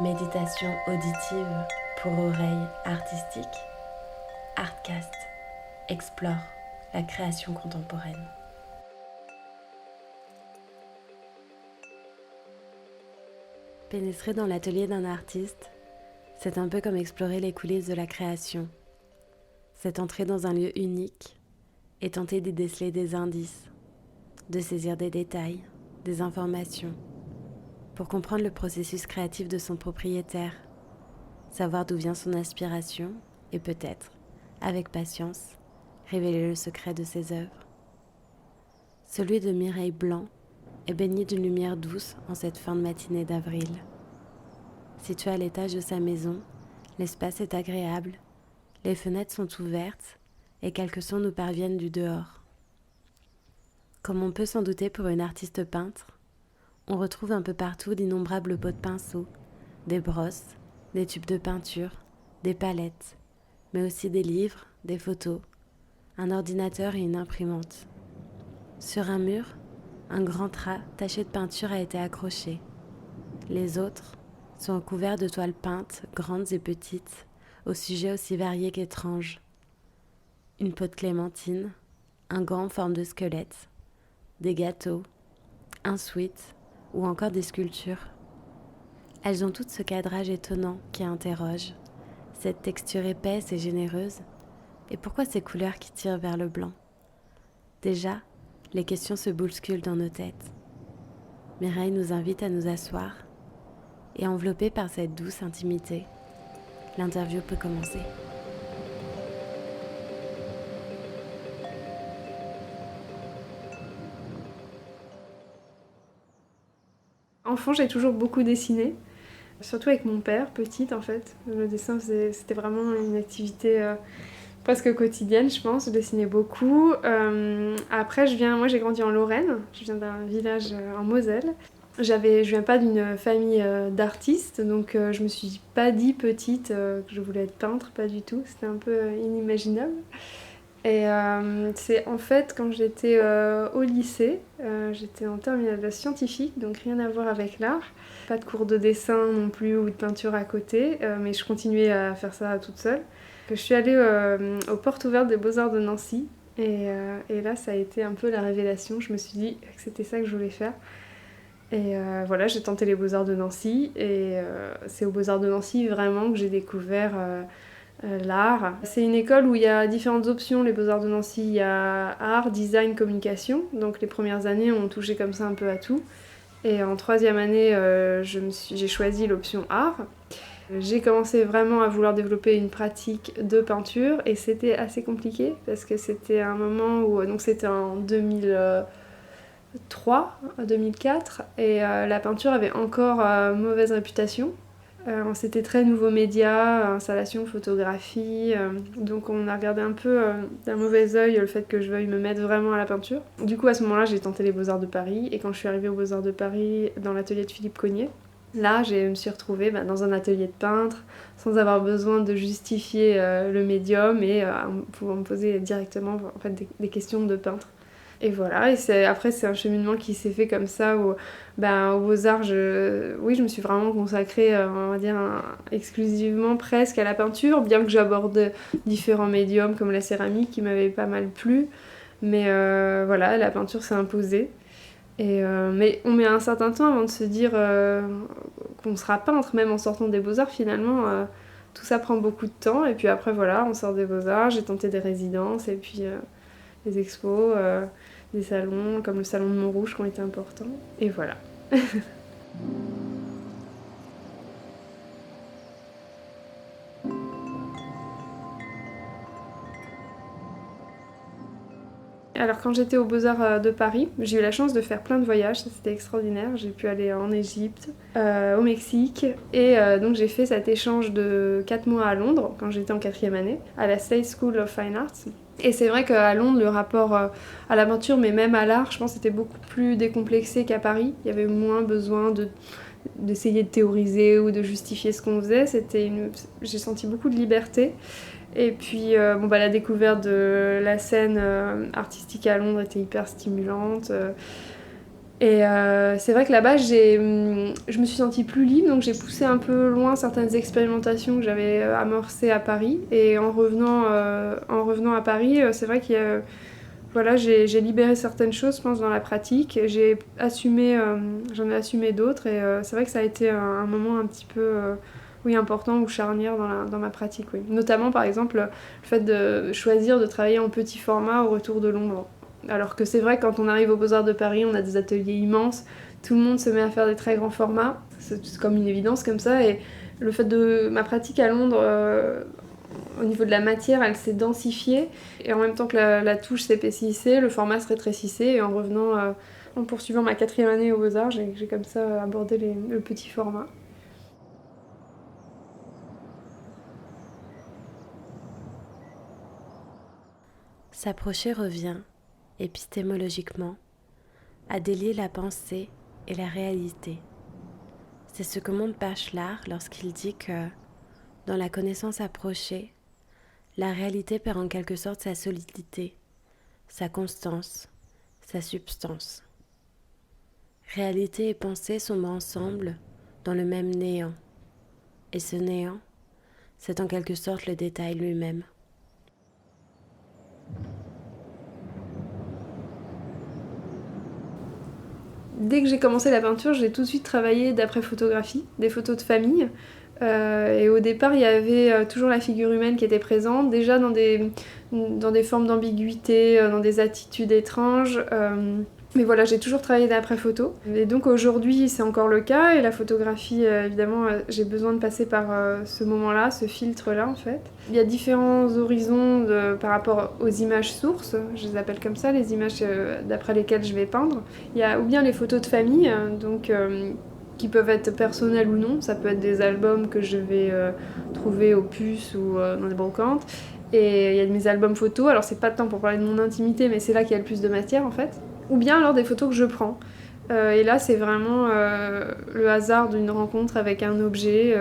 Méditation auditive pour oreilles artistiques. Artcast explore la création contemporaine. Pénétrer dans l'atelier d'un artiste, c'est un peu comme explorer les coulisses de la création. C'est entrer dans un lieu unique et tenter d'y déceler des indices, de saisir des détails, des informations, pour comprendre le processus créatif de son propriétaire, savoir d'où vient son inspiration et peut-être, avec patience, révéler le secret de ses œuvres. Celui de Mireille Blanc est baigné d'une lumière douce en cette fin de matinée d'avril. Situé à l'étage de sa maison, l'espace est agréable, les fenêtres sont ouvertes et quelques sons nous parviennent du dehors. Comme on peut s'en douter pour une artiste peintre, on retrouve un peu partout d'innombrables pots de pinceaux, des brosses, des tubes de peinture, des palettes, mais aussi des livres, des photos, un ordinateur et une imprimante. Sur un mur, un grand drap taché de peinture a été accroché. Les autres sont couverts de toiles peintes, grandes et petites, au sujet aussi varié qu'étrange. Une peau de clémentine, un gant en forme de squelette, des gâteaux, un sweat ou encore des sculptures. Elles ont toutes ce cadrage étonnant qui interroge, cette texture épaisse et généreuse, et pourquoi ces couleurs qui tirent vers le blanc? Déjà, les questions se bousculent dans nos têtes. Mireille nous invite à nous asseoir, et enveloppée par cette douce intimité, l'interview peut commencer. Enfant, j'ai toujours beaucoup dessiné, surtout avec mon père, petite en fait. Le dessin, c'était vraiment une activité presque quotidienne, je pense. Je dessinais beaucoup. Après, moi j'ai grandi en Lorraine, je viens d'un village en Moselle. Je viens pas d'une famille d'artistes, donc je me suis pas dit petite que je voulais être peintre, pas du tout. C'était un peu inimaginable. Et c'est en fait quand j'étais au lycée, j'étais en terminale scientifique, donc rien à voir avec l'art. Pas de cours de dessin non plus ou de peinture à côté, mais je continuais à faire ça toute seule. Je suis allée aux portes ouvertes des Beaux-Arts de Nancy, et là ça a été un peu la révélation. Je me suis dit que c'était ça que je voulais faire. Et voilà, j'ai tenté les Beaux-Arts de Nancy, et c'est aux Beaux-Arts de Nancy vraiment que j'ai découvert l'art. C'est une école où il y a différentes options, les Beaux-Arts de Nancy. Il y a art, design, communication. Donc les premières années, on touchait comme ça un peu à tout. Et en troisième année, j'ai choisi l'option art. J'ai commencé vraiment à vouloir développer une pratique de peinture et c'était assez compliqué parce que c'était un moment où... Donc c'était en 2003, 2004 et la peinture avait encore mauvaise réputation. C'était très nouveau média, installation, photographie, donc on a regardé un peu d'un mauvais œil le fait que je veuille me mettre vraiment à la peinture. Du coup à ce moment-là j'ai tenté les Beaux-Arts de Paris, et quand je suis arrivée aux Beaux-Arts de Paris dans l'atelier de Philippe Cogniet, là je me suis retrouvée dans un atelier de peintre, sans avoir besoin de justifier le médium et pouvant me poser directement en fait, des questions de peintre. Et voilà, et après c'est un cheminement qui s'est fait comme ça où aux Beaux-Arts, je me suis vraiment consacrée, on va dire, exclusivement presque à la peinture, bien que j'aborde différents médiums comme la céramique qui m'avait pas mal plu. Mais voilà, la peinture s'est imposée. Mais on met un certain temps avant de se dire qu'on sera peintre, même en sortant des Beaux-Arts finalement. Tout ça prend beaucoup de temps, et puis après voilà, on sort des Beaux-Arts, j'ai tenté des résidences, et puis des expos, des salons comme le salon de Montrouge qui ont été importants, et voilà. Alors quand j'étais aux Beaux-Arts de Paris, j'ai eu la chance de faire plein de voyages, ça c'était extraordinaire. J'ai pu aller en Égypte, au Mexique, et donc j'ai fait cet échange de 4 mois à Londres quand j'étais en 4e année, à la Slade School of Fine Arts. Et c'est vrai qu'à Londres, le rapport à la peinture, mais même à l'art, je pense c'était beaucoup plus décomplexé qu'à Paris. Il y avait moins besoin d'essayer de théoriser ou de justifier ce qu'on faisait. J'ai senti beaucoup de liberté. Et puis la découverte de la scène artistique à Londres était hyper stimulante. Et c'est vrai que là-bas, je me suis sentie plus libre, donc j'ai poussé un peu loin certaines expérimentations que j'avais amorcées à Paris. Et en revenant à Paris, c'est vrai qu'il y a, voilà, j'ai libéré certaines choses, je pense, dans la pratique. J'en ai assumé d'autres, et c'est vrai que ça a été un moment un petit peu oui, important ou charnière dans ma pratique. Oui. Notamment, par exemple, le fait de choisir de travailler en petit format au retour de Londres. Alors que c'est vrai que quand on arrive aux Beaux-Arts de Paris, on a des ateliers immenses, tout le monde se met à faire des très grands formats, c'est comme une évidence comme ça, et le fait de ma pratique à Londres, au niveau de la matière, elle s'est densifiée, et en même temps que la touche s'épaississait, le format se rétrécissait, et en revenant, en poursuivant ma 4e année aux Beaux-Arts, j'ai comme ça abordé le petit format. S'approcher revient, épistémologiquement, à délier la pensée et la réalité. C'est ce que montre Bachelard lorsqu'il dit que, dans la connaissance approchée, la réalité perd en quelque sorte sa solidité, sa constance, sa substance. Réalité et pensée sombrent ensemble dans le même néant, et ce néant, c'est en quelque sorte le détail lui-même. Dès que j'ai commencé la peinture, j'ai tout de suite travaillé d'après photographie, des photos de famille. Et au départ, il y avait toujours la figure humaine qui était présente, déjà dans des formes d'ambiguïté, dans des attitudes étranges. Mais voilà, j'ai toujours travaillé d'après photo. Et donc aujourd'hui, c'est encore le cas. Et la photographie, évidemment, j'ai besoin de passer par ce moment-là, ce filtre-là, en fait. Il y a différents horizons par rapport aux images sources, je les appelle comme ça, les images d'après lesquelles je vais peindre. Il y a ou bien les photos de famille, qui peuvent être personnelles ou non. Ça peut être des albums que je vais trouver aux puces ou dans les brocantes. Et il y a mes albums photos. Alors c'est pas tant pour parler de mon intimité, mais c'est là qu'il y a le plus de matière, en fait. Ou bien alors des photos que je prends. Et là, c'est vraiment le hasard d'une rencontre avec un objet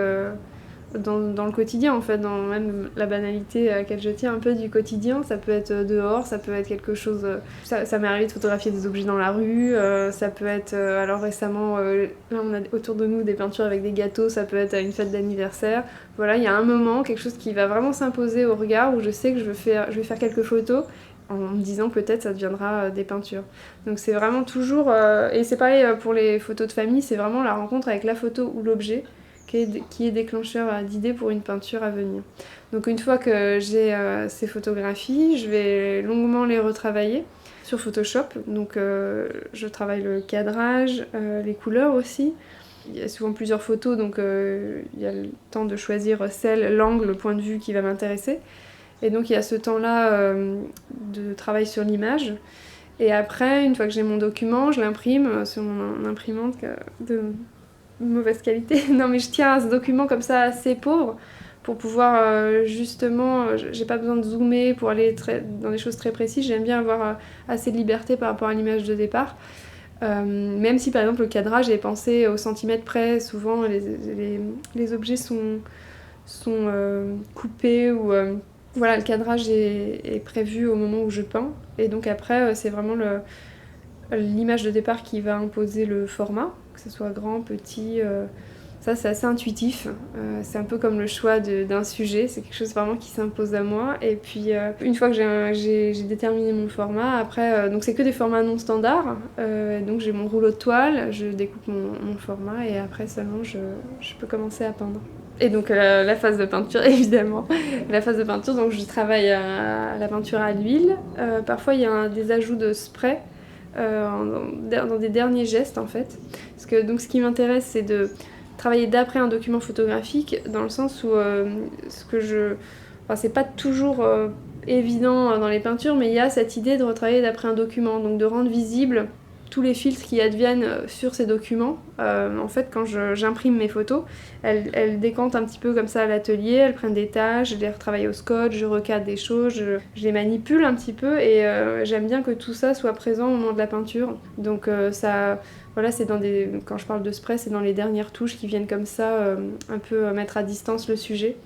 dans le quotidien, en fait, dans même la banalité à laquelle je tiens un peu du quotidien. Ça peut être dehors, ça peut être quelque chose... ça m'est arrivé de photographier des objets dans la rue, ça peut être... alors récemment, là, on a autour de nous des peintures avec des gâteaux, ça peut être à une fête d'anniversaire. Voilà, il y a un moment, quelque chose qui va vraiment s'imposer au regard, où je sais que je vais faire quelques photos, en me disant que peut-être ça deviendra des peintures. Donc c'est vraiment toujours... et c'est pareil pour les photos de famille, c'est vraiment la rencontre avec la photo ou l'objet qui est déclencheur d'idées pour une peinture à venir. Donc une fois que j'ai ces photographies, je vais longuement les retravailler sur Photoshop. Donc je travaille le cadrage, les couleurs aussi. Il y a souvent plusieurs photos, donc il y a le temps de choisir l'angle, le point de vue qui va m'intéresser. Et donc il y a ce temps-là de travail sur l'image. Et après, une fois que j'ai mon document, je l'imprime sur mon imprimante de mauvaise qualité. Non, mais je tiens à ce document comme ça assez pauvre pour pouvoir justement, j'ai pas besoin de zoomer pour aller dans des choses très précises. J'aime bien avoir assez de liberté par rapport à l'image de départ. Même si par exemple le cadrage est pensé au centimètre près, souvent les objets sont coupés ou voilà, le cadrage est prévu au moment où je peins, et donc après c'est vraiment l'image de départ qui va imposer le format, que ce soit grand, petit. Ça c'est assez intuitif, c'est un peu comme le choix d'un sujet, c'est quelque chose vraiment qui s'impose à moi. Et puis une fois que j'ai déterminé mon format, après donc c'est que des formats non standards, donc j'ai mon rouleau de toile, je découpe mon format, et après seulement je peux commencer à peindre. Et donc la phase de peinture, évidemment. La phase de peinture, donc je travaille à la peinture à l'huile. Parfois il y a des ajouts de spray dans des derniers gestes, en fait. Parce que donc ce qui m'intéresse, c'est de travailler d'après un document photographique, dans le sens où enfin, c'est pas toujours évident dans les peintures, mais il y a cette idée de retravailler d'après un document, donc de rendre visible tous les filtres qui adviennent sur ces documents. En fait, quand j'imprime mes photos, elles décantent un petit peu comme ça à l'atelier, elles prennent des tâches, je les retravaille au scotch, je recadre des choses, je les manipule un petit peu, et j'aime bien que tout ça soit présent au moment de la peinture. Donc ça... Voilà, quand je parle de spray, c'est dans les dernières touches qui viennent comme ça, un peu mettre à distance le sujet,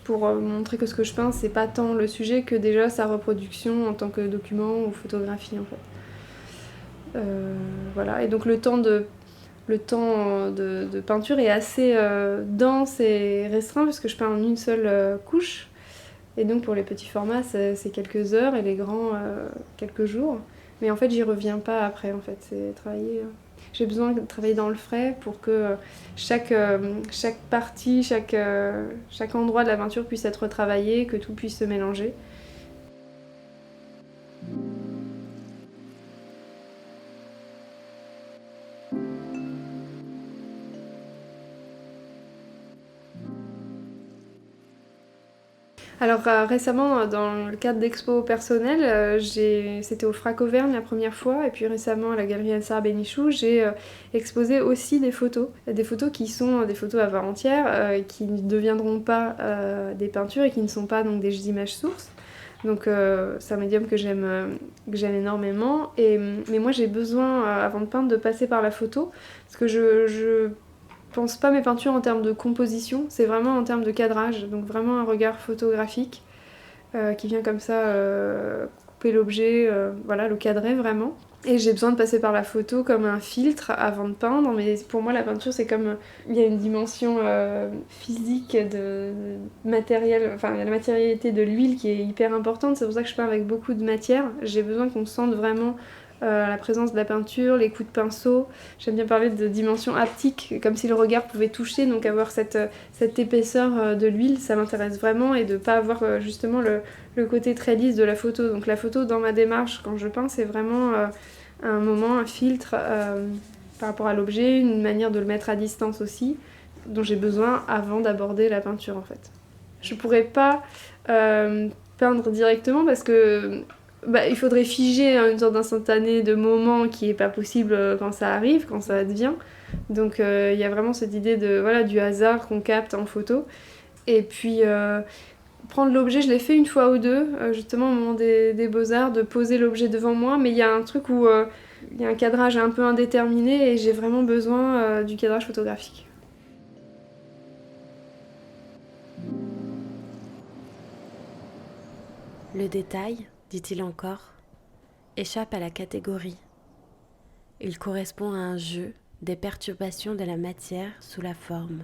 pour montrer que ce que je peins, c'est pas tant le sujet que déjà sa reproduction en tant que document ou photographie, en fait. voilà. Et donc le temps de peinture est assez dense et restreint parce que je peins en une seule couche. Et donc pour les petits formats, c'est quelques heures et les grands, quelques jours. Mais en fait, j'y reviens pas après, en fait. C'est travailler... J'ai besoin de travailler dans le frais pour que chaque partie, chaque endroit de la peinture puisse être travaillé, que tout puisse se mélanger. Alors récemment, dans le cadre d'expos personnelles, c'était au Frac Auvergne la première fois, et puis récemment à la galerie Ansar Benichou, j'ai exposé aussi des photos qui sont des photos à part entière, qui ne deviendront pas des peintures et qui ne sont pas donc des images sources. Donc c'est un médium que j'aime énormément, mais moi j'ai besoin, avant de peindre, de passer par la photo, parce que je pense pas mes peintures en termes de composition, c'est vraiment en termes de cadrage, donc vraiment un regard photographique qui vient comme ça couper l'objet, voilà, le cadrer vraiment. Et j'ai besoin de passer par la photo comme un filtre avant de peindre, mais pour moi la peinture c'est comme... Il y a une dimension physique, de matériel, enfin il y a la matérialité de l'huile qui est hyper importante, c'est pour ça que je peins avec beaucoup de matière. J'ai besoin qu'on sente vraiment la présence de la peinture, les coups de pinceau. J'aime bien parler de dimension haptique, comme si le regard pouvait toucher, donc avoir cette épaisseur de l'huile, ça m'intéresse vraiment, et de pas avoir justement le côté très lisse de la photo. Donc la photo dans ma démarche quand je peins, c'est vraiment un moment, un filtre par rapport à l'objet, une manière de le mettre à distance aussi, dont j'ai besoin avant d'aborder la peinture en fait. Je pourrais pas peindre directement parce que il faudrait figer une sorte d'instantané de moment qui est pas possible quand ça arrive, quand ça advient. Donc il y a vraiment cette idée du hasard qu'on capte en photo. Et puis prendre l'objet, je l'ai fait une fois ou deux, justement au moment des Beaux-Arts, de poser l'objet devant moi, mais il y a un truc où il y a un cadrage un peu indéterminé et j'ai vraiment besoin du cadrage photographique. Le détail, dit-il encore, échappe à la catégorie. Il correspond à un jeu des perturbations de la matière sous la forme.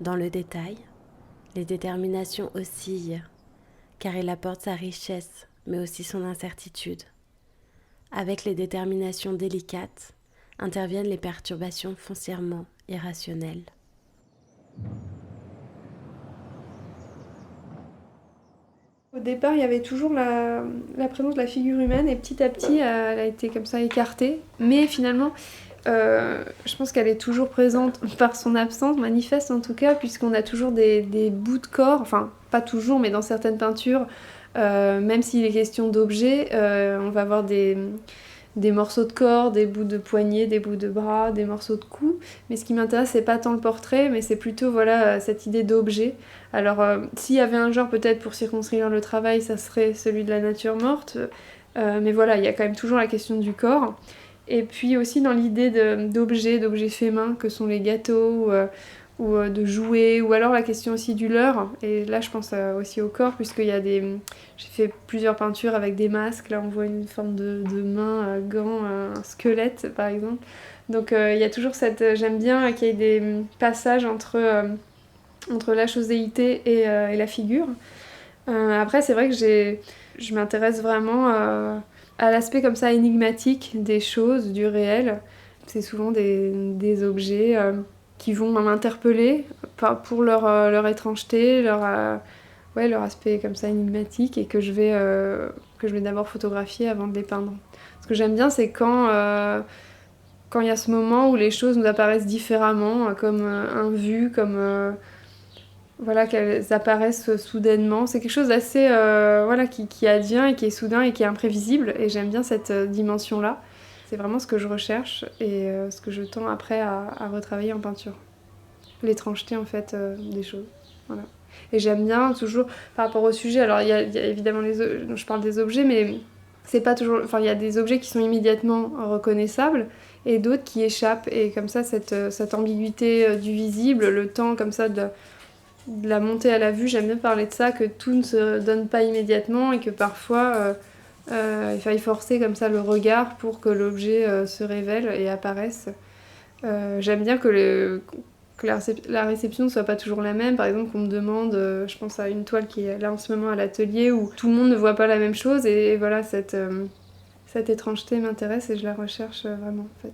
Dans le détail, les déterminations oscillent, car il apporte sa richesse, mais aussi son incertitude. Avec les déterminations délicates, interviennent les perturbations foncièrement irrationnelles. Au départ, il y avait toujours la présence de la figure humaine, et petit à petit, elle a été comme ça écartée. Mais finalement, je pense qu'elle est toujours présente par son absence, manifeste en tout cas, puisqu'on a toujours des bouts de corps, enfin pas toujours, mais dans certaines peintures, même s'il est question d'objets, on va avoir des morceaux de corps, des bouts de poignets, des bouts de bras, des morceaux de cou. Mais ce qui m'intéresse, c'est pas tant le portrait, mais c'est plutôt cette idée d'objet. Alors, s'il y avait un genre peut-être pour circonscrire le travail, ça serait celui de la nature morte. Mais voilà, il y a quand même toujours la question du corps. Et puis aussi dans l'idée d'objets faits main, que sont les gâteaux ou de jouets, ou alors la question aussi du leurre. Et là, je pense aussi au corps, puisqu'il y a j'ai fait plusieurs peintures avec des masques. Là, on voit une forme de main, gant, un squelette, par exemple. Donc, il y a toujours j'aime bien qu'il y ait des passages entre la choséité et la figure. Après, c'est vrai que je m'intéresse vraiment à l'aspect comme ça énigmatique des choses, du réel. C'est souvent des objets qui vont m'interpeller pour leur étrangeté, leur aspect comme ça énigmatique, et que je vais d'abord photographier avant de les peindre. Ce que j'aime bien, c'est quand il y a ce moment où les choses nous apparaissent différemment, comme un vu, comme qu'elles apparaissent soudainement. C'est quelque chose d'assez qui advient et qui est soudain et qui est imprévisible, et j'aime bien cette dimension-là. C'est vraiment ce que je recherche et ce que je tends après à retravailler en peinture. L'étrangeté en fait des choses. Voilà. Et j'aime bien toujours par rapport au sujet, alors il y a évidemment je parle des objets, mais c'est pas toujours... Enfin, il y a des objets qui sont immédiatement reconnaissables et d'autres qui échappent, et comme ça cette ambiguïté du visible, le temps comme ça de la montée à la vue, j'aime bien parler de ça, que tout ne se donne pas immédiatement et que parfois Il faille forcer comme ça le regard pour que l'objet se révèle et apparaisse. J'aime bien que la réception ne soit pas toujours la même. Par exemple, qu'on me demande, je pense à une toile qui est là en ce moment à l'atelier, où tout le monde ne voit pas la même chose, et voilà, cette étrangeté m'intéresse et je la recherche vraiment en fait.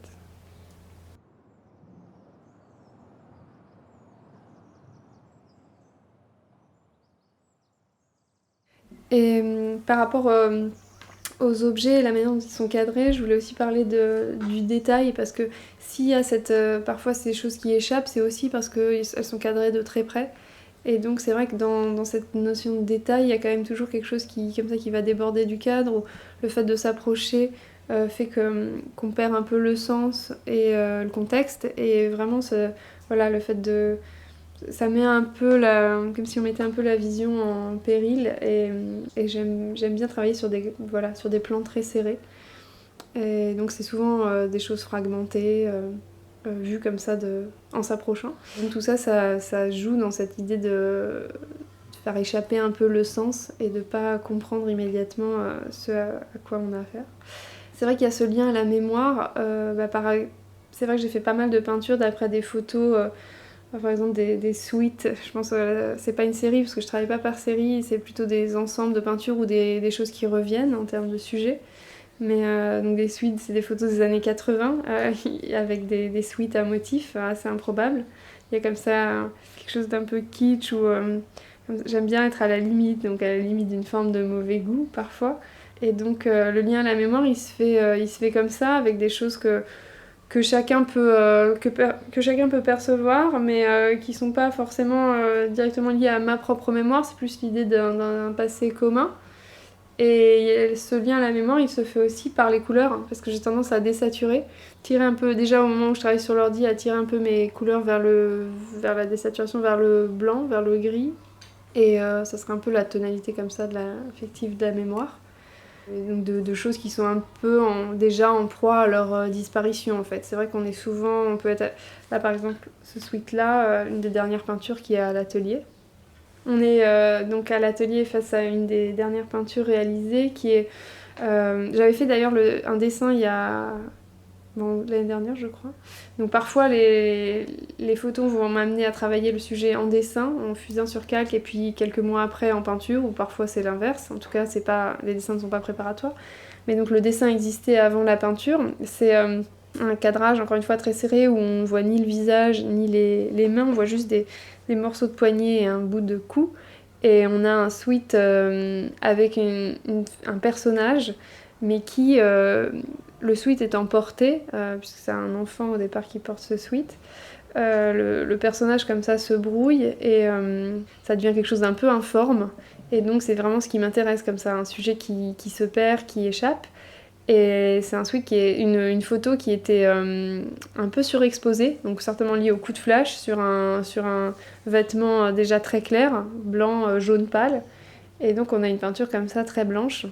Et par rapport aux objets et la manière dont ils sont cadrés, je voulais aussi parler du détail, parce que s'il y a parfois ces choses qui échappent, c'est aussi parce qu'elles sont cadrées de très près. Et donc c'est vrai que dans cette notion de détail, il y a quand même toujours quelque chose comme ça qui va déborder du cadre, ou le fait de s'approcher fait qu'on perd un peu le sens et le contexte. Et vraiment, voilà, le fait de... Ça met un peu comme si on mettait un peu la vision en péril, et j'aime bien travailler sur des plans très serrés. Et donc c'est souvent des choses fragmentées, vues comme ça en s'approchant. Donc tout ça, ça joue dans cette idée de faire échapper un peu le sens et de pas comprendre immédiatement ce à quoi on a affaire. C'est vrai qu'il y a ce lien à la mémoire. C'est vrai que j'ai fait pas mal de peintures d'après des photos. Par exemple des suites, je pense que c'est pas une série parce que je travaille pas par série, c'est plutôt des ensembles de peintures ou des choses qui reviennent en termes de sujet. Mais donc des suites, c'est des photos des années 80 avec des suites à motifs assez improbables. Il y a comme ça quelque chose d'un peu kitsch où j'aime bien être à la limite, donc à la limite d'une forme de mauvais goût parfois. Et donc le lien à la mémoire, il se fait comme ça, avec des choses que chacun peut percevoir, mais qui sont pas forcément directement liées à ma propre mémoire. C'est plus l'idée d'un passé commun. Et ce lien à la mémoire, il se fait aussi par les couleurs, hein, parce que j'ai tendance à désaturer, tirer un peu, déjà au moment où je travaille sur l'ordi, à tirer un peu mes couleurs vers la désaturation, vers le blanc, vers le gris. Et ça serait un peu la tonalité comme ça affective de la mémoire. Et donc de choses qui sont un peu déjà en proie à leur disparition en fait. C'est vrai qu'on est souvent, on peut être... Là par exemple, ce suite-là, une des dernières peintures qui est à l'atelier. On est donc à l'atelier face à une des dernières peintures réalisées qui est... J'avais fait d'ailleurs un dessin il y a... l'année dernière je crois. Donc parfois les photos vont m'amener à travailler le sujet en dessin, en fusain sur calque, et puis quelques mois après en peinture, ou parfois c'est l'inverse. En tout cas les dessins ne sont pas préparatoires. Mais donc le dessin existait avant la peinture. C'est un cadrage encore une fois très serré où on ne voit ni le visage ni les mains, on voit juste des morceaux de poignet et un bout de cou. Et on a un suite avec un personnage, mais qui... le sweat étant porté, puisque c'est un enfant au départ qui porte ce sweat, le personnage comme ça se brouille et ça devient quelque chose d'un peu informe. Et donc c'est vraiment ce qui m'intéresse, comme ça, un sujet qui se perd, qui échappe. Et c'est un sweat qui est une photo qui était un peu surexposée, donc certainement liée au coup de flash, sur un vêtement déjà très clair, blanc, jaune pâle. Et donc on a une peinture comme ça très blanche.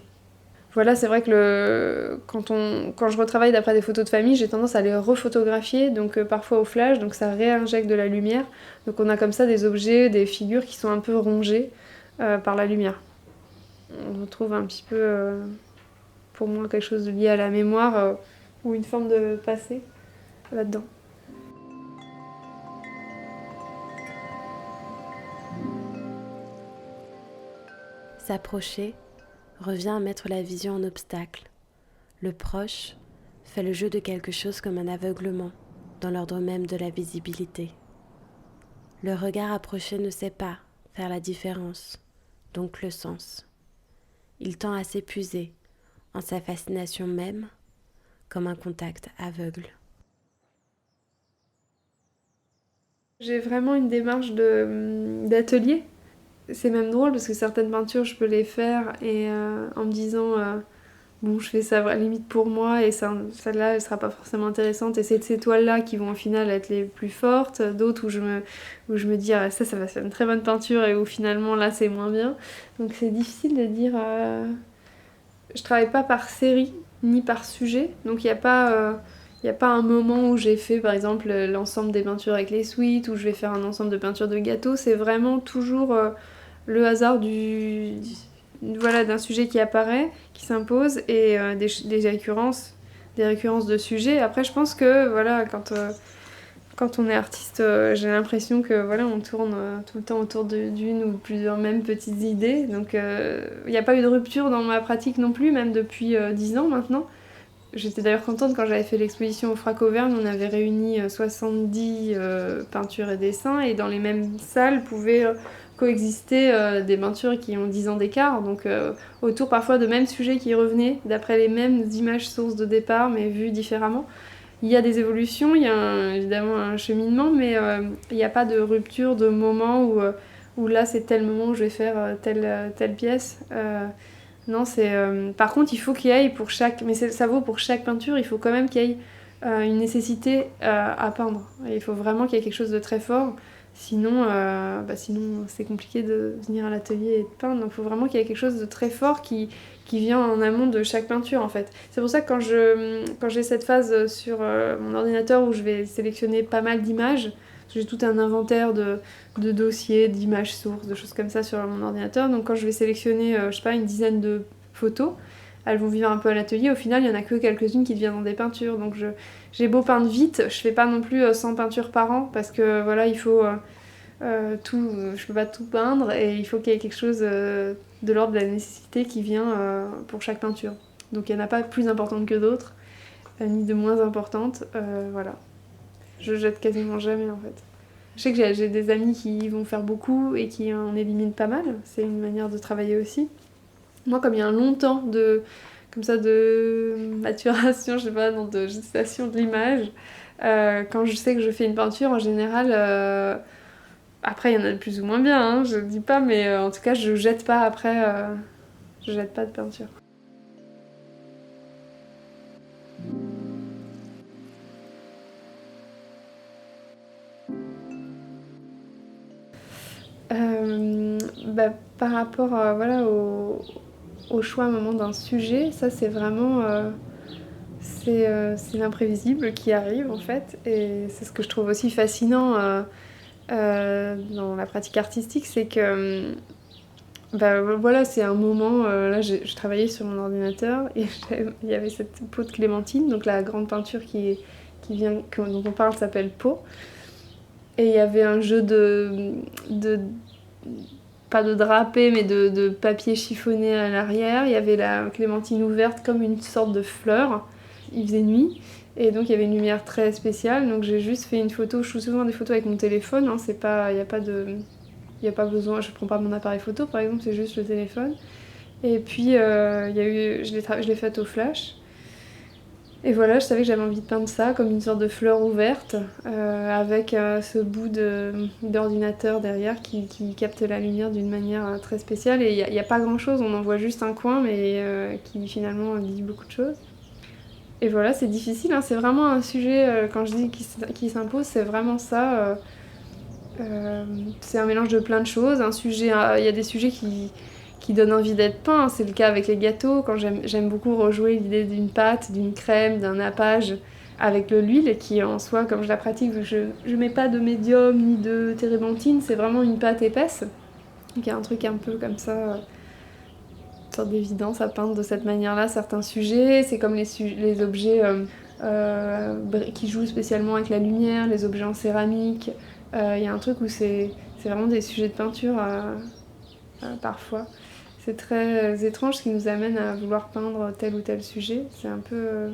Voilà, c'est vrai que quand je retravaille d'après des photos de famille, j'ai tendance à les refotographier, donc parfois au flash, donc ça réinjecte de la lumière. Donc on a comme ça des objets, des figures qui sont un peu rongées par la lumière. On retrouve un petit peu, pour moi, quelque chose de lié à la mémoire ou une forme de passé là-dedans. S'approcher revient à mettre la vision en obstacle. Le proche fait le jeu de quelque chose comme un aveuglement dans l'ordre même de la visibilité. Le regard approché ne sait pas faire la différence, donc le sens. Il tend à s'épuiser en sa fascination même, comme un contact aveugle. J'ai vraiment une démarche d'atelier. C'est même drôle parce que certaines peintures, je peux les faire et en me disant bon, je fais ça à la limite pour moi et celle-là, elle sera pas forcément intéressante. Et c'est ces toiles-là qui vont au final être les plus fortes. D'autres où je me dis ah, ça va faire une très bonne peinture et où finalement là, c'est moins bien. Donc c'est difficile de dire... Je travaille pas par série ni par sujet. Donc il n'y a pas... Il n'y a pas un moment où j'ai fait par exemple l'ensemble des peintures avec les suites, où je vais faire un ensemble de peintures de gâteaux. C'est vraiment toujours le hasard voilà, d'un sujet qui apparaît, qui s'impose, et des récurrences de sujets. Après, je pense que voilà, quand on est artiste, j'ai l'impression que voilà, on tourne tout le temps autour d'une ou plusieurs mêmes petites idées. Donc il n'y a pas eu de rupture dans ma pratique non plus, même depuis 10 ans maintenant. J'étais d'ailleurs contente quand j'avais fait l'exposition au Frac Auvergne, on avait réuni 70 peintures et dessins, et dans les mêmes salles pouvaient coexister des peintures qui ont 10 ans d'écart, donc autour parfois de mêmes sujets qui revenaient, d'après les mêmes images sources de départ, mais vues différemment. Il y a des évolutions, il y a évidemment un cheminement, mais il n'y a pas de rupture de moment où là c'est tel moment où je vais faire telle pièce. Non, c'est. Par contre, il faut qu'il y ait pour chaque. Mais ça vaut pour chaque peinture, il faut quand même qu'il y ait une nécessité à peindre. Et il faut vraiment qu'il y ait quelque chose de très fort. Sinon c'est compliqué de venir à l'atelier et de peindre. Donc il faut vraiment qu'il y ait quelque chose de très fort qui vient en amont de chaque peinture en fait. C'est pour ça que quand j'ai cette phase sur mon ordinateur où je vais sélectionner pas mal d'images, j'ai tout un inventaire de dossiers, d'images sources, de choses comme ça sur mon ordinateur. Donc quand je vais sélectionner, je sais pas, une dizaine de photos, elles vont vivre un peu à l'atelier. Au final, il y en a que quelques-unes qui deviennent des peintures. Donc j'ai beau peindre vite, je fais pas non plus 100 peintures par an parce que voilà, il faut je peux pas tout peindre et il faut qu'il y ait quelque chose de l'ordre de la nécessité qui vient pour chaque peinture. Donc il n'y en a pas plus importantes que d'autres, ni de moins importantes. Voilà. Je jette quasiment jamais en fait. Je sais que j'ai des amis qui vont faire beaucoup et qui en éliminent pas mal. C'est une manière de travailler aussi. Moi, comme il y a un long temps comme ça, de maturation, je sais pas, non, de gestation de l'image, quand je sais que je fais une peinture, en général, après il y en a de plus ou moins bien, hein, je dis pas, mais en tout cas, je jette pas après, je jette pas de peinture. Par rapport voilà, au choix à un moment d'un sujet, ça c'est vraiment c'est l'imprévisible qui arrive en fait, et c'est ce que je trouve aussi fascinant dans la pratique artistique, c'est que voilà, c'est un moment, là je travaillais sur mon ordinateur et il y avait cette peau de clémentine, donc la grande peinture dont on parle s'appelle Peau. Et il y avait un jeu de pas de drapé, mais de papier chiffonné à l'arrière. Il y avait la clémentine ouverte comme une sorte de fleur. Il faisait nuit, et donc il y avait une lumière très spéciale. Donc j'ai juste fait une photo. Je fais souvent des photos avec mon téléphone. Hein, c'est pas, il y a pas besoin. Je prends pas mon appareil photo, par exemple, c'est juste le téléphone. Et puis je l'ai faite au flash. Et voilà, je savais que j'avais envie de peindre ça comme une sorte de fleur ouverte, avec ce bout d'ordinateur derrière qui capte la lumière d'une manière très spéciale. Et il n'y a pas grand chose, on en voit juste un coin, mais qui finalement dit beaucoup de choses. Et voilà, c'est difficile, hein, c'est vraiment un sujet, quand je dis qui s'impose, c'est vraiment ça. C'est un mélange de plein de choses. Il y a des sujets qui donne envie d'être peint. C'est le cas avec les gâteaux, quand j'aime beaucoup rejouer l'idée d'une pâte, d'une crème, d'un nappage avec l'huile, qui en soi, comme je la pratique, je mets pas de médium ni de térébenthine, c'est vraiment une pâte épaisse. Donc il y a un truc un peu comme ça, une sorte d'évidence à peindre de cette manière-là certains sujets. C'est comme les objets qui jouent spécialement avec la lumière, les objets en céramique. Il y a un truc où c'est vraiment des sujets de peinture parfois. C'est très étrange ce qui nous amène à vouloir peindre tel ou tel sujet. C'est un peu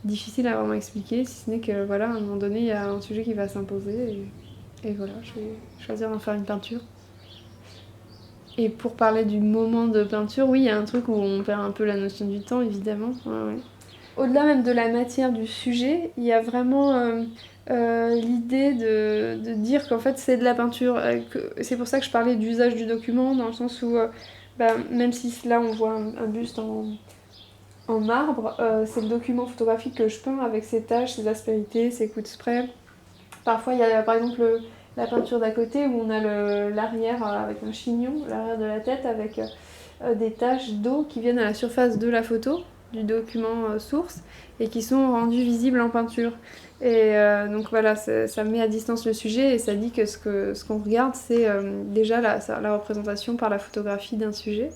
difficile à vraiment expliquer, si ce n'est que voilà, à un moment donné, il y a un sujet qui va s'imposer et voilà, je vais choisir d'en faire une peinture. Et pour parler du moment de peinture, oui, il y a un truc où on perd un peu la notion du temps, évidemment. Ouais. Au-delà même de la matière du sujet, il y a vraiment l'idée de dire qu'en fait c'est de la peinture. C'est pour ça que je parlais d'usage du document, dans le sens où même si là on voit un buste en marbre, c'est le document photographique que je peins avec ses taches, ses aspérités, ses coups de spray. Parfois il y a par exemple la peinture d'à côté où on a l'arrière avec un chignon, l'arrière de la tête avec des taches d'eau qui viennent à la surface de la photo, du document source, et qui sont rendues visibles en peinture. Et donc voilà, ça met à distance le sujet et ça dit que ce qu'on regarde, c'est déjà la représentation par la photographie d'un sujet.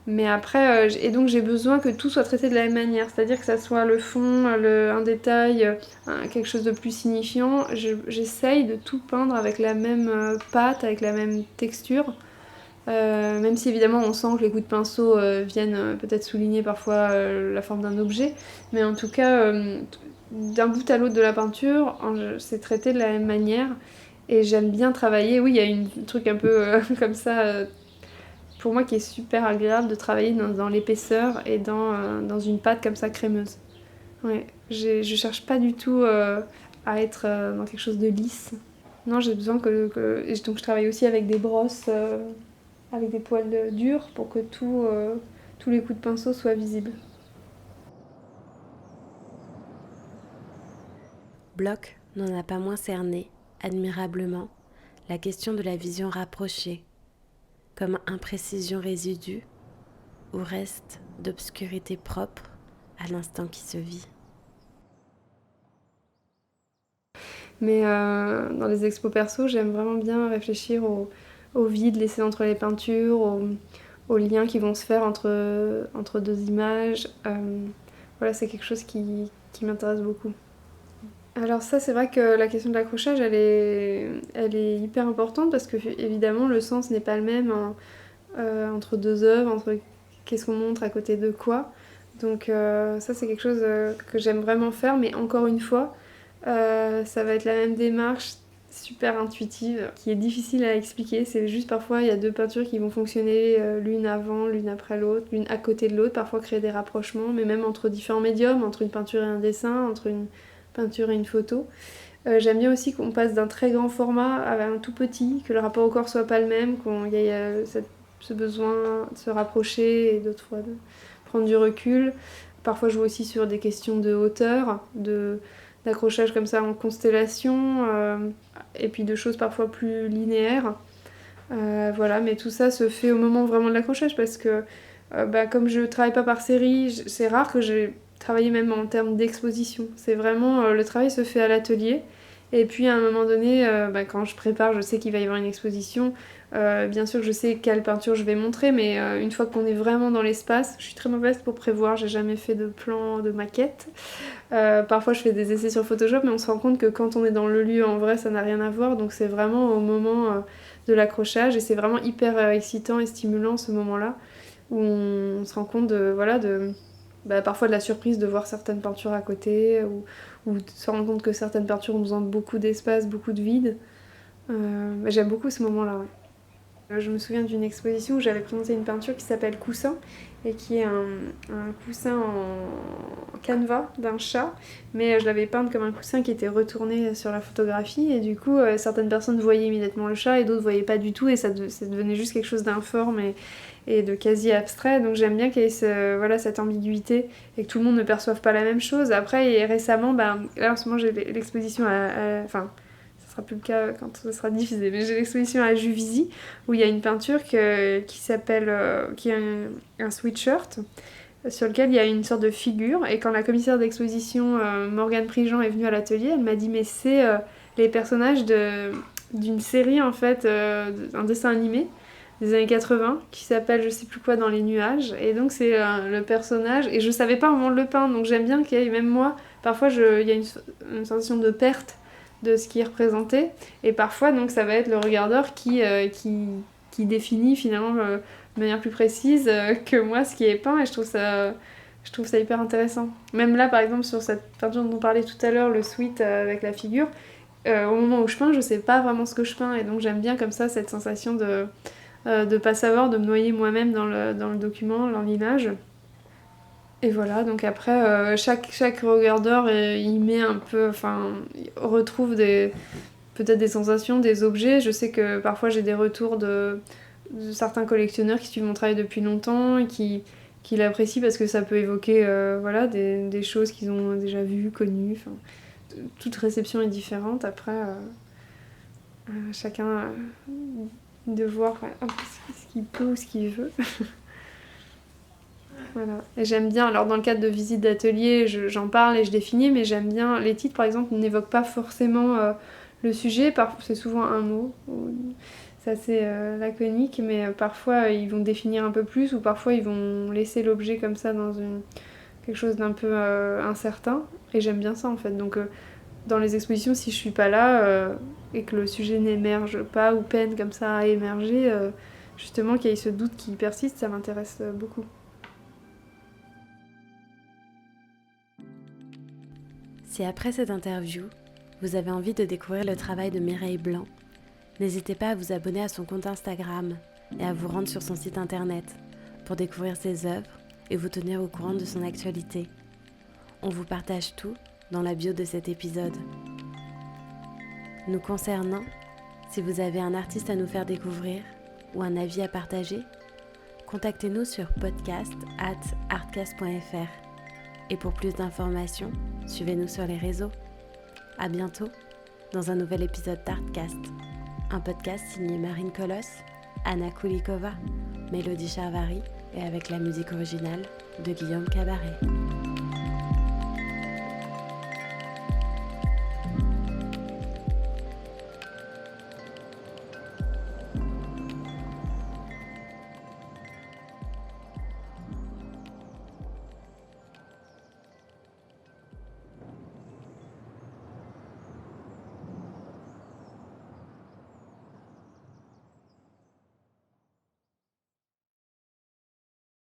Mais après, et donc j'ai besoin que tout soit traité de la même manière, c'est-à-dire que ça soit le fond, un détail, quelque chose de plus signifiant. J'essaye de tout peindre avec la même pâte, avec la même texture. Même si évidemment on sent que les coups de pinceau viennent peut-être souligner parfois la forme d'un objet, mais en tout cas, d'un bout à l'autre de la peinture, c'est traité de la même manière. Et j'aime bien travailler, oui, il y a un truc un peu comme ça, pour moi qui est super agréable de travailler dans l'épaisseur et dans une pâte comme ça crémeuse. Ouais, je cherche pas du tout à être dans quelque chose de lisse. Non, j'ai besoin donc je travaille aussi avec des brosses, avec des poils durs pour que tous les coups de pinceau soient visibles. Bloch n'en a pas moins cerné, admirablement, la question de la vision rapprochée, comme imprécision résidu ou reste d'obscurité propre à l'instant qui se vit. Mais dans les expos perso, j'aime vraiment bien réfléchir au vide laissé entre les peintures, aux liens qui vont se faire entre deux images. Voilà, c'est quelque chose qui m'intéresse beaucoup. Alors ça, c'est vrai que la question de l'accrochage, elle est hyper importante parce que évidemment le sens n'est pas le même entre deux œuvres, entre qu'est-ce qu'on montre à côté de quoi. Donc ça, c'est quelque chose que j'aime vraiment faire, mais encore une fois, ça va être la même démarche super intuitive qui est difficile à expliquer. C'est juste parfois il y a deux peintures qui vont fonctionner l'une avant, l'une après l'autre, l'une à côté de l'autre, parfois créer des rapprochements, mais même entre différents médiums, entre une peinture et un dessin, entre une peinture et une photo. J'aime bien aussi qu'on passe d'un très grand format à un tout petit, que le rapport au corps soit pas le même, qu'il y ait ce besoin de se rapprocher et d'autres fois de prendre du recul. Parfois je joue aussi sur des questions de hauteur, d'accrochage comme ça en constellation, et puis de choses parfois plus linéaires. Voilà, mais tout ça se fait au moment vraiment de l'accrochage parce que comme je travaille pas par série, c'est rare que j'ai travaillé même en termes d'exposition. C'est vraiment, le travail se fait à l'atelier. Et puis à un moment donné, quand je prépare, je sais qu'il va y avoir une exposition. Bien sûr, je sais quelle peinture je vais montrer, mais une fois qu'on est vraiment dans l'espace, je suis très mauvaise pour prévoir, j'ai jamais fait de plan de maquette. Parfois je fais des essais sur Photoshop, mais on se rend compte que quand on est dans le lieu en vrai, ça n'a rien à voir. Donc c'est vraiment au moment de l'accrochage et c'est vraiment hyper excitant et stimulant ce moment-là où on se rend compte parfois de la surprise de voir certaines peintures à côté ou de se rendre compte que certaines peintures ont besoin de beaucoup d'espace, beaucoup de vide. J'aime beaucoup ce moment-là, ouais. Je me souviens d'une exposition où j'avais présenté une peinture qui s'appelle Coussin et qui est un coussin en canevas d'un chat, mais je l'avais peinte comme un coussin qui était retourné sur la photographie et du coup certaines personnes voyaient immédiatement le chat et d'autres voyaient pas du tout et ça devenait juste quelque chose d'informe et de quasi abstrait. Donc j'aime bien qu'il y ait cette ambiguïté et que tout le monde ne perçoive pas la même chose. Après, et récemment, là en ce moment j'ai l'exposition enfin, ça sera plus le cas quand ça sera diffusé, mais j'ai l'exposition à Juvisy où il y a une peinture qui s'appelle, qui est un sweatshirt sur lequel il y a une sorte de figure et quand la commissaire d'exposition Morgane Prigent est venue à l'atelier, elle m'a dit mais c'est les personnages d'une série en fait, un dessin animé des années 80 qui s'appelle je sais plus quoi dans les nuages et donc c'est le personnage et je savais pas au moment de le peindre donc j'aime bien qu'il y ait même moi parfois il y a une sensation de perte de ce qui est représenté et parfois donc ça va être le regardeur qui définit finalement de manière plus précise que moi ce qui est peint et je trouve ça hyper intéressant. Même là par exemple sur cette peinture dont on parlait tout à l'heure, le sweat avec la figure, au moment où je peins je sais pas vraiment ce que je peins et donc j'aime bien comme ça cette sensation de pas savoir, de me noyer moi-même dans le document, dans l'image. Et voilà, donc après, chaque regardeur, il met un peu, enfin, il retrouve peut-être des sensations, des objets. Je sais que parfois j'ai des retours de certains collectionneurs qui suivent mon travail depuis longtemps et qui l'apprécient parce que ça peut évoquer des choses qu'ils ont déjà vues, connues. Enfin, toute réception est différente. Après, chacun de voir un peu ce qu'il peut ou ce qu'il veut. Voilà. Et j'aime bien, alors dans le cadre de visites d'atelier, j'en parle et je définis, mais j'aime bien, les titres par exemple n'évoquent pas forcément le sujet, c'est souvent un mot. C'est assez laconique, mais parfois ils vont définir un peu plus ou parfois ils vont laisser l'objet comme ça dans quelque chose d'un peu incertain. Et j'aime bien ça en fait. Donc dans les expositions, si je suis pas là et que le sujet n'émerge pas ou peine comme ça à émerger, justement qu'il y ait ce doute qui persiste, ça m'intéresse beaucoup. Si après cette interview, vous avez envie de découvrir le travail de Mireille Blanc, n'hésitez pas à vous abonner à son compte Instagram et à vous rendre sur son site internet pour découvrir ses œuvres et vous tenir au courant de son actualité. On vous partage tout dans la bio de cet épisode. Nous concernant, si vous avez un artiste à nous faire découvrir ou un avis à partager, contactez-nous sur podcast@artcast.fr. Et pour plus d'informations, suivez-nous sur les réseaux. À bientôt dans un nouvel épisode d'Artcast, un podcast signé Marine Colosse, Anna Kulikova, Mélodie Charvari et avec la musique originale de Guillaume Cabaret.